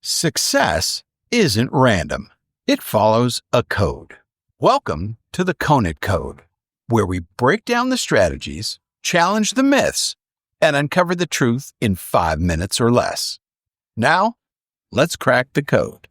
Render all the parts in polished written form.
Success isn't random. It follows a code. Welcome to the Conant Code, where we break down the strategies, challenge the myths, and uncover the truth in 5 minutes or less. Now, let's crack the code.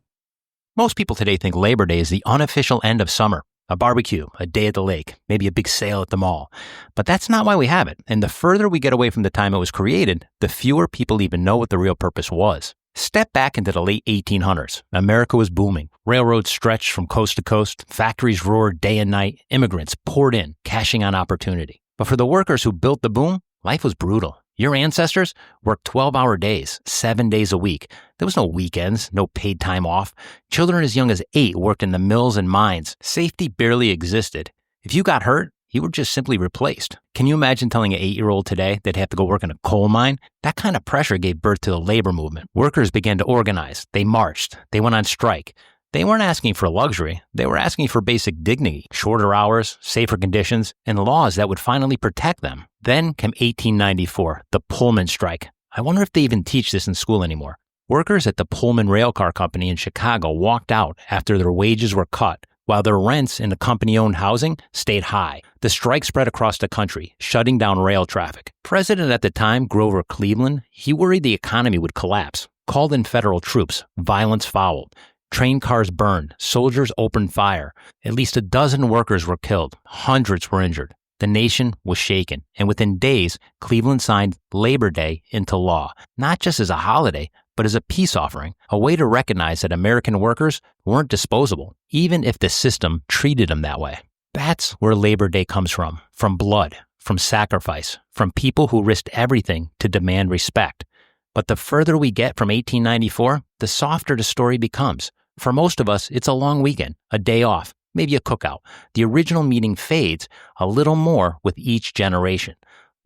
Most people today think Labor Day is the unofficial end of summer, a barbecue, a day at the lake, maybe a big sale at the mall. But that's not why we have it. And the further we get away from the time it was created, the fewer people even know what the real purpose was. Step back into the late 1800s. America was booming. Railroads stretched from coast to coast. Factories roared day and night. Immigrants poured in, cashing on opportunity. But for the workers who built the boom, life was brutal. Your ancestors worked 12-hour days, 7 days a week. There was no weekends, no paid time off. Children as young as 8 worked in the mills and mines. Safety barely existed. If you got hurt, you were just simply replaced. Can you imagine telling an 8-year-old today they'd have to go work in a coal mine? That kind of pressure gave birth to the labor movement. Workers began to organize. They marched. They went on strike. They weren't asking for luxury. They were asking for basic dignity, shorter hours, safer conditions, and laws that would finally protect them. Then came 1894, the Pullman strike. I wonder if they even teach this in school anymore. Workers at the Pullman Railcar Company in Chicago walked out after their wages were cut, while their rents in the company-owned housing stayed high. The strike spread across the country, shutting down rail traffic. President at the time, Grover Cleveland, he worried the economy would collapse, called in federal troops. Violence followed. Train cars burned. Soldiers opened fire. At least a dozen workers were killed. Hundreds were injured. The nation was shaken. And within days, Cleveland signed Labor Day into law, not just as a holiday, but as a peace offering, a way to recognize that American workers weren't disposable, even if the system treated them that way. That's where Labor Day comes from blood, from sacrifice, from people who risked everything to demand respect. But the further we get from 1894, the softer the story becomes. For most of us, it's a long weekend, a day off, maybe a cookout. The original meaning fades a little more with each generation.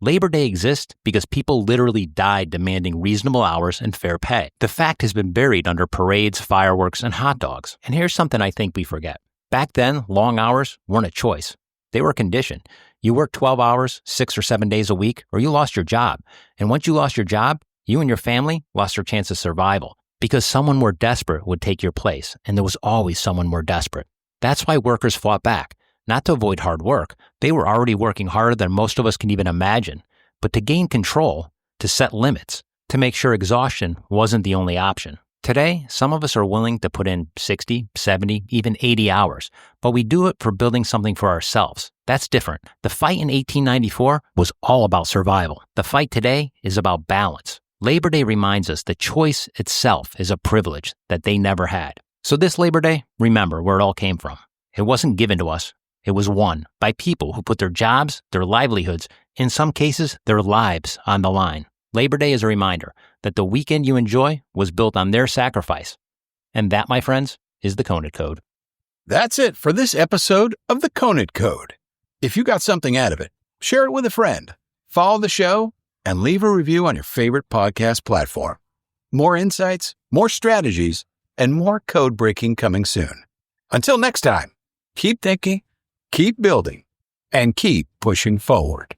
Labor Day exists because people literally died demanding reasonable hours and fair pay. The fact has been buried under parades, fireworks, and hot dogs. And here's something I think we forget. Back then, long hours weren't a choice. They were a condition. You worked 12 hours, 6 or 7 days a week, or you lost your job. And once you lost your job, you and your family lost your chance of survival because someone more desperate would take your place, and there was always someone more desperate. That's why workers fought back, not to avoid hard work. They were already working harder than most of us can even imagine, but to gain control, to set limits, to make sure exhaustion wasn't the only option. Today, some of us are willing to put in 60, 70, even 80 hours, but we do it for building something for ourselves. That's different. The fight in 1894 was all about survival. The fight today is about balance. Labor Day reminds us that choice itself is a privilege that they never had. So this Labor Day, remember where it all came from. It wasn't given to us. It was won by people who put their jobs, their livelihoods, in some cases, their lives on the line. Labor Day is a reminder that the weekend you enjoy was built on their sacrifice. And that, my friends, is the Conant Code. That's it for this episode of the Conant Code. If you got something out of it, share it with a friend, follow the show, and leave a review on your favorite podcast platform. More insights, more strategies, and more code breaking coming soon. Until next time, keep thinking, keep building, and keep pushing forward.